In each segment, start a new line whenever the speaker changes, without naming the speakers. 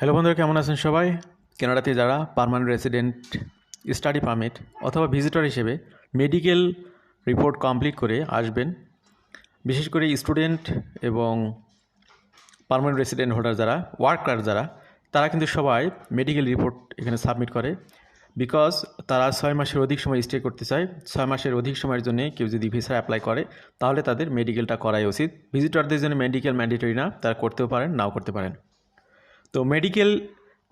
Hello বন্ধুরা, কেমন আছেন সবাই? কানাডাতে যারা পার্মানেন্ট রেসিডেন্ট, স্টাডি পারমিট অথবা ভিজিটর হিসেবে মেডিকেল রিপোর্ট কমপ্লিট করে আসবেন, বিশেষ করে স্টুডেন্ট এবং পার্মানেন্ট রেসিডেন্ট হোল্ডার যারা, ওয়ার্কার যারা, তারা কিন্তু সবাই মেডিকেল রিপোর্ট এখানে সাবমিট করে। বিকজ তারা 6 মাসের অধিক সময় স্টে করতে চায়। 6 মাসের অধিক সময়ের জন্য কেউ যদি ভিসা অ্যাপ্লাই করে তাহলে তাদের মেডিকেলটা করাই উচিত। ভিজিটরদের জন্য মেডিকেল ম্যান্ডেটরি না, তারা করতেও পারেন, নাও করতে পারেন। তো মেডিকেল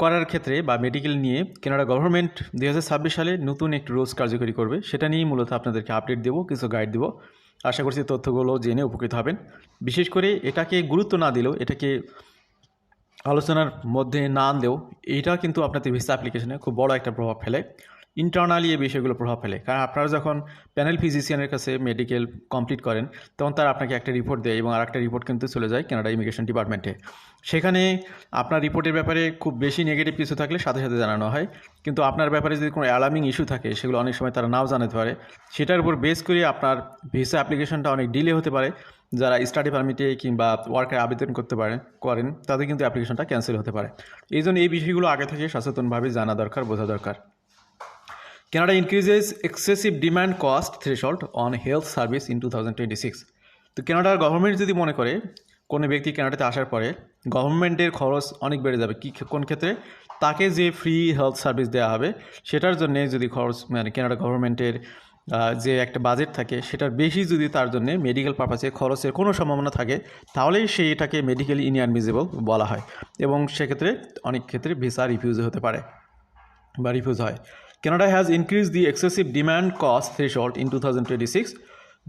করার ক্ষেত্রে বা মেডিকেল নিয়ে কানাডা গভর্নমেন্ট 2026 সালে নতুন একটি রুলস কার্যকরী করবে। সেটা নিয়েই মূলত আপনাদেরকে আপডেট দেবো, কিছু গাইড দেবো। আশা করছি তথ্যগুলো জেনে উপকৃত হবেন। বিশেষ করে এটাকে গুরুত্ব না দিলেও, এটাকে আলোচনার মধ্যে না আনলেও, এইটা কিন্তু আপনাদের ভিসা অ্যাপ্লিকেশনে খুব বড় একটা প্রভাব ফেলে। ইন্টারনালি এই বিষয়গুলো প্রভাব ফেলে, কারণ আপনারা যখন প্যানেল ফিজিশিয়ানের কাছে মেডিকেল কমপ্লিট করেন তখন তারা আপনাকে একটা রিপোর্ট দেয় এবং আরেকটা রিপোর্ট কিন্তু চলে যায় কানাডা ইমিগ্রেশন ডিপার্টমেন্টে। সেখানে আপনার রিপোর্টের ব্যাপারে খুব বেশি নেগেটিভ কিছু থাকলে সাথে সাথে জানানো হয়, কিন্তু আপনার ব্যাপারে যদি কোনো অ্যালার্মিং ইস্যু থাকে সেগুলো অনেক সময় তারা নাও জানাতে পারে। সেটার উপর বেস করে আপনার ভিসা অ্যাপ্লিকেশনটা অনেক ডিলে হতে পারে। যারা স্টাডি পারমিটে কিংবা ওয়ার্কার আবেদন করেন তাদের কিন্তু অ্যাপ্লিকেশনটা ক্যান্সেল হতে পারে। এই জন্য এই বিষয়গুলো আগে থেকে সচেতনভাবে জানা দরকার, বোঝা দরকার। Canada increases excessive demand cost threshold on health service in 2026. তো কানাডার গভর্নমেন্ট যদি মনে করে কোনো ব্যক্তি কানাডাতে আসার পরে গভর্নমেন্টের খরচ অনেক বেড়ে যাবে, কোন ক্ষেত্রে? তাকে যে ফ্রি হেলথ সার্ভিস দেওয়া হবে সেটার জন্যে যদি খরচ, মানে কানাডা গভর্নমেন্টের যে একটা বাজেট থাকে সেটার বেশি যদি তার জন্য মেডিকেল পারপাসে খরচের কোনো সম্ভাবনা থাকে, তাহলেই এটাকে মেডিকেলি ইনঅ্যাডমিসেবল বলা হয় এবং সেক্ষেত্রে অনেক ক্ষেত্রে ভিসা রিফিউজ হতে পারে বা রিফিউজ হয়। Canada has increased the excessive demand cost threshold in 2026.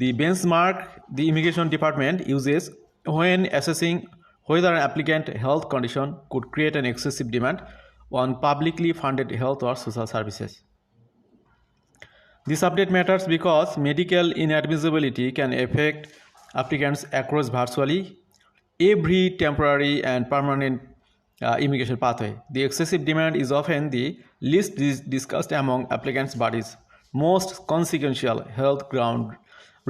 The benchmark the immigration department uses when assessing whether an applicant health condition could create an excessive demand on publicly funded health or social services. This update matters because medical inadmissibility can affect applicants across virtually every temporary and permanent immigration pathway. The excessive demand is often the least discussed among applicants' bodies. Most consequential health ground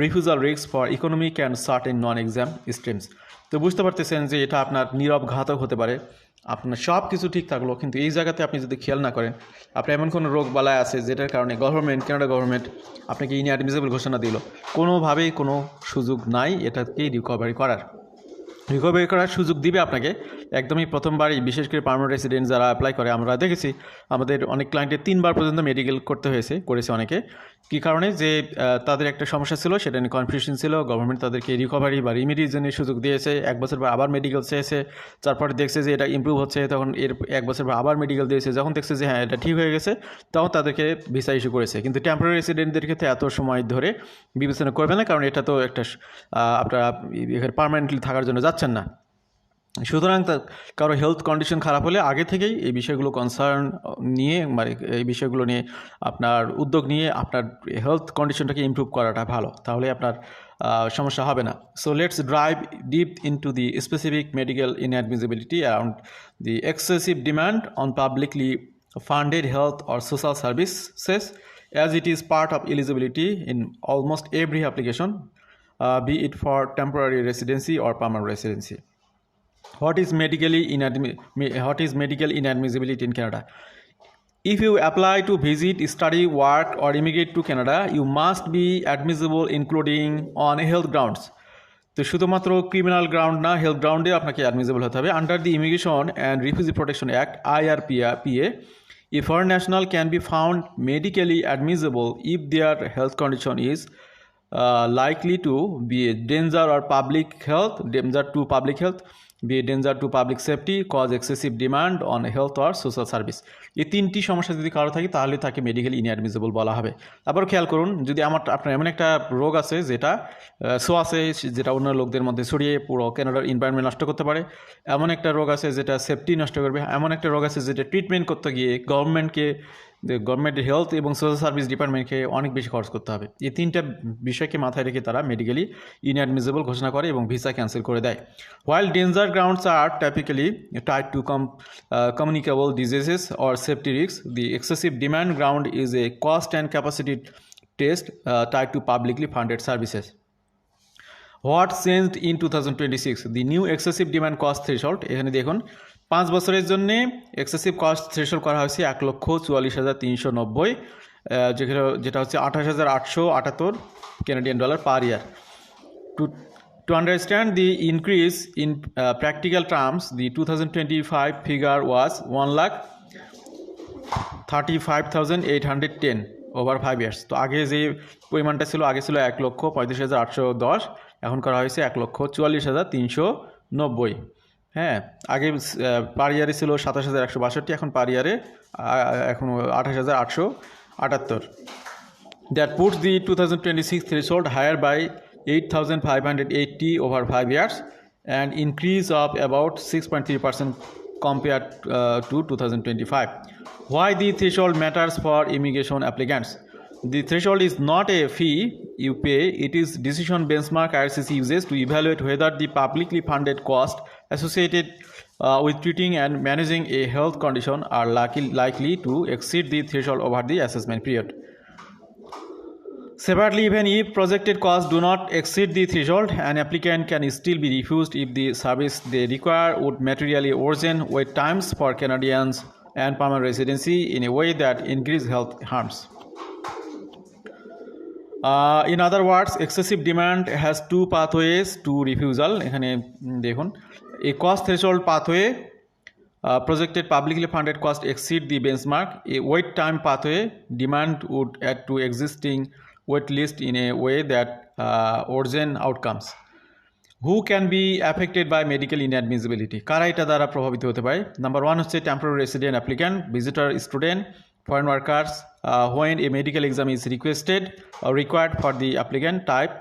refusal risks for economic and certain non-exam streams. তো বুঝতে পারতেছেন যে এটা আপনার নীরব ঘাতক হতে পারে। আপনার সব কিছু ঠিক থাকলো, কিন্তু এই জায়গাতে আপনি যদি খেয়াল না করেন, আপনার এমন কোনো রোগ বালায় আছে যেটার কারণে কানাডা গভর্নমেন্ট আপনাকে ইনঅ্যাডমিসেবল ঘোষণা দিল, কোনোভাবেই কোনো সুযোগ নাই এটাকে রিকভারি করার সুযোগ দিবে আপনাকে একদমই প্রথমবারই। বিশেষ করে পার্মানেন্ট রেসিডেন্ট যারা অ্যাপ্লাই করে, আমরা দেখেছি আমাদের অনেক ক্লায়েন্টের 3 বার পর্যন্ত মেডিকেল করেছে অনেকে। কী কারণে? যে তাদের একটা সমস্যা ছিল, সেটা নিয়ে কনফিউশন ছিল। গভর্নমেন্ট তাদেরকে রিকভারি বা রিমিডির জন্য সুযোগ দিয়েছে। 1 বছর পর আবার মেডিকেল চেয়েছে, তারপরে দেখছে যে এটা ইমপ্রুভ হচ্ছে, তখন 1 বছর পর আবার মেডিকেল দিয়েছে। যখন দেখছে যে হ্যাঁ এটা ঠিক হয়ে গেছে, তখন তাদেরকে ভিসা ইস্যু করেছে। কিন্তু টেম্পোরারি রেসিডেন্টদের ক্ষেত্রে এত সময় ধরে বিবেচনা করবে না, কারণ এটা তো একটা আপনারা এখানে পার্মানেন্টলি থাকার জন্য যাচ্ছেন না। সুতরাং কারো হেলথ কন্ডিশন খারাপ হলে আগে থেকেই এই বিষয়গুলো কনসার্ন নিয়ে, মানে এই বিষয়গুলো নিয়ে আপনার উদ্যোগ নিয়ে আপনার হেলথ কন্ডিশনটাকে ইমপ্রুভ করাটা ভালো, তাহলে আপনার সমস্যা হবে না। So let's drive deep into the specific medical ইনঅ্যাডমিসিবিলিটি around the excessive demand on publicly funded health or social services, as it is part of eligibility in almost every application, be it for temporary residency or permanent residency. What is medical inadmissibility in Canada? If you apply to visit, study, work or immigrate to Canada, you must be admissible including on health grounds. তো শুধুমাত্র criminal ground না, health গ্রাউন্ডে আপনাকে admissible হতে হবে। Under the immigration and refugee protection act IRPA, a foreign national can be found medically admissible if their health condition is likely to be a danger to public health, be a danger to public safety, cause excessive demand on health or social service. এই 3টি সমস্যা যদি কারো থাকে তাহলে তাকে medical ইনঅ্যাডমিসেবল বলা হবে। আবার খেয়াল করুন, যদি আপনার এমন একটা রোগ আছে যেটা যেটা অন্য লোকদের মধ্যে ছড়িয়ে পুরো কানাডার এনভায়রনমেন্ট নষ্ট করতে পারে, এমন একটা রোগ আছে যেটা সেফটি নষ্ট করবে, এমন একটা রোগ আছে যেটা ট্রিটমেন্ট করতে গিয়ে গভর্নমেন্টের হেলথ এবং সোশ্যাল সার্ভিস ডিপার্টমেন্টকে অনেক বেশি খরচ করতে হবে। এই 3টা বিষয়কে মাথায় রেখে তারা মেডিকেলি ইনঅ্যাডমিসেবল ঘোষণা করে এবং ভিসা ক্যান্সেল করে দেয়। While danger grounds are typically tied to communicable diseases or safety risks, the excessive demand ground is a cost and capacity test tied to publicly funded services. What changed in 2026? The new excessive demand cost threshold, এখানে দেখুন 5 বছরের জন্য excessive cost threshold করা হয়েছে 1,44,390, যেটা হচ্ছে 28,878 Canadian dollar per year. To understand the increase in practical terms, the 2025 figure was 1,35,810 over 5 years. তো আগে যে পরিমাণটা ছিল, আগে ছিল 1,35,810, এখন করা হয়েছে 1,44,390। হ্যাঁ, আগে পার ইয়ারে ছিল 27,162, এখন পার ইয়ারে এখন 28,878। That puts the 2026 threshold higher by 8,580 over 5 years, an increase of about 6.3% compared to 2025. Why the threshold matters for immigration applicants? The threshold is not a fee you pay, it is decision benchmark IRCC uses to evaluate whether the publicly funded costs associated with treating and managing a health condition are likely to exceed the threshold over the assessment period. Separately, even if projected costs do not exceed the threshold, an applicant can still be refused if the service they require would materially worsen wait times for Canadians and permanent residency in a way that increase health harms. In other words, excessive demand has two pathways to refusal. এখানে দেখুন, a cost threshold pathway, projected publicly funded cost exceed the benchmark. A wait time pathway, demand would add to existing wait list in a way that worsen outcomes. Who can be affected by medical inadmissibility? কারা এটা দ্বারা প্রভাবিত হতে পারে? Number 1 হচ্ছে temporary resident applicant, visitor student, foreign workers when a medical exam is requested or required for the applicant type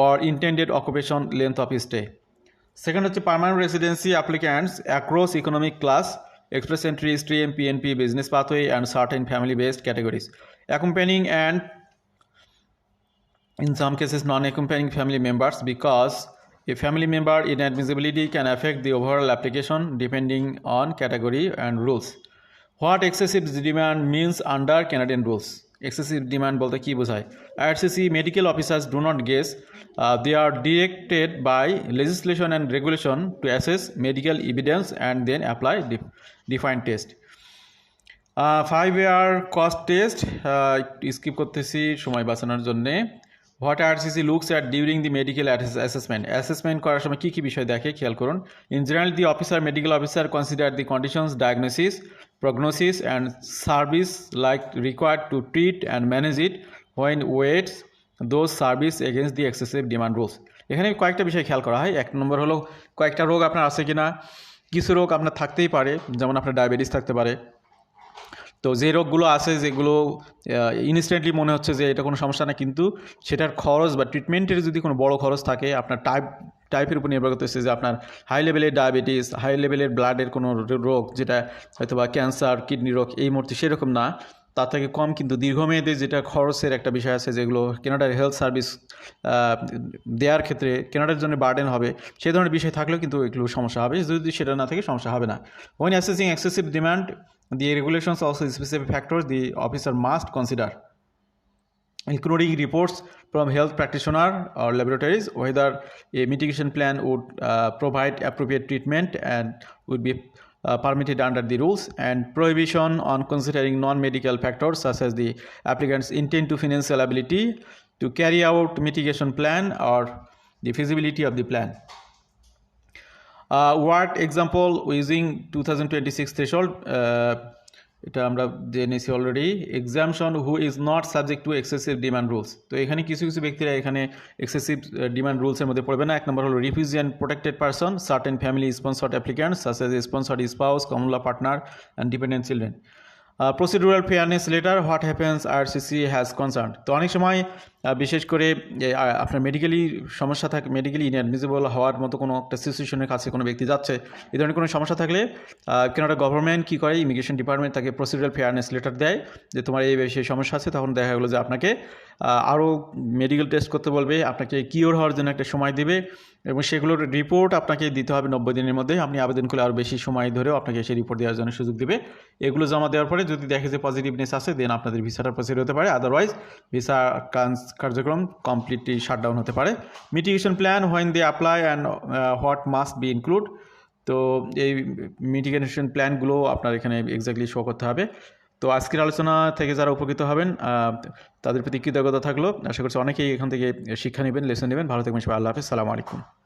or intended occupation length of stay. Second হচ্ছে permanent residency applicants across economic class, express entry, stream, PNP, business pathway and certain family-based categories. Accompanying and in some cases non-accompanying family members, because a family member inadmissibility can affect the overall application depending on category and rules. What excessive demand means under Canadian rules? Excessive demand bolte ki bojhay? IRCC medical officers do not guess. They are directed by legislation and regulation to assess medical evidence and then apply defined test. 5-year cost test skip করতেছি সময় বাঁচানোর জন্য। What IRCC looks at during the medical assessment? Assessment করার সময় কি কি বিষয় দেখে খেয়াল করুন। In general, the medical officer consider the conditions, diagnosis, prognosis and service like required to treat and manage it when weighs those service against the excessive demand rules. এখানে কয়েকটা বিষয় খেয়াল করা হয়। এক নম্বর হলো কয়েকটা রোগ আপনার আছে কিনা। কিছু রোগ আপনার থাকতেই পারে, যেমন আপনার ডায়াবেটিস থাকতে পারে। তো যে রোগগুলো আছে যেগুলো ইনস্ট্যান্টলি মনে হচ্ছে যে এটা কোনো সমস্যা না, কিন্তু সেটার খরচ বা ট্রিটমেন্টের যদি কোনো বড় খরচ থাকে, আপনার টাইপের উপর নির্ভর করতেছে যে আপনার হাই লেভেলের ডায়াবেটিস, হাই লেভেলের ব্লাডের কোনো রোগ যেটা হয়তো বা ক্যান্সার, কিডনি রোগ এই মুহূর্তে সেরকম না, তার থেকে কম কিন্তু দীর্ঘমেয়াদে যেটা খরচের একটা বিষয় আছে, যেগুলো কেনাডার হেলথ সার্ভিস দেওয়ার ক্ষেত্রে কেনাডার জন্য বার্ডেন হবে, সেই ধরনের বিষয় থাকলেও কিন্তু এগুলো সমস্যা হবে। যদি সেটা না থাকে সমস্যা হবে না। When assessing excessive demand, the regulations also specific factors the officer must consider, including reports from health practitioner or laboratories, whether a mitigation plan would provide appropriate treatment and would be permitted under the rules, and prohibition on considering non-medical factors such as the applicant's intent to financial ability to carry out mitigation plan or the feasibility of the plan. What example using 2026 threshold, এটা আমরা জেনেছি already. Exemption who is not subject to excessive demand rules. তো এখানে কিছু কিছু ব্যক্তিরা এখানে excessive demand রুলসের মধ্যে পড়বে না। এক নম্বর হলো refugee and protected person, certain family sponsored applicants such as sponsored spouse, common law partner and dependent children. Procedural fairness letter, what happens IRCC has concern. তো অনেক সময় বিশেষ করে আপনার মেডিকেলি সমস্যা থাকে, মেডিকেলি ইনঅ্যাডমিসিবল হওয়ার মতো কোনো একটা সিচুয়েশনের কাছে কোনো ব্যক্তি যাচ্ছে, এই ধরনের কোনো সমস্যা থাকলে কানাডা গভর্নমেন্ট কী করে, ইমিগ্রেশন ডিপার্টমেন্ট তাকে প্রসিডিউরাল ফেয়ারনেস লেটার দেয় যে তোমার এই বিষয়ে সমস্যা আছে। তখন দেখা গেলো যে আপনাকে আরও মেডিকেল টেস্ট করতে বলবে, আপনাকে কিওর হওয়ার জন্য একটা সময় দেবে এবং সেগুলোর রিপোর্ট আপনাকে দিতে হবে 90 দিনের মধ্যে। আপনি আবেদন করলে আরও বেশি সময় ধরেও আপনাকে সেই রিপোর্ট দেওয়ার জন্য সুযোগ দেবে। এগুলো জমা দেওয়ার পরে যদি দেখে যে পজিটিভনেস আছে, দেন আপনাদের ভিসাটা প্রসিড হতে পারে, আদারওয়াইজ ভিসা কার্যক্রম কমপ্লিটলি শাটডাউন হতে পারে। Mitigation plan, when they apply and what must be include. তো এই মিটিগেশন প্ল্যানগুলো আপনার এখানে এক্স্যাক্টলি শো করতে হবে। তো আজকের আলোচনা থেকে যারা উপকৃত হবেন তাদের প্রতি কৃতজ্ঞতা থাকলো। আশা করছি অনেকেই এখান থেকে শিক্ষা নেবেন, লেসন নেবেন। ভালো থাকবেন সবাই। আল্লাহ হাফেজ। সালামু আলাইকুম।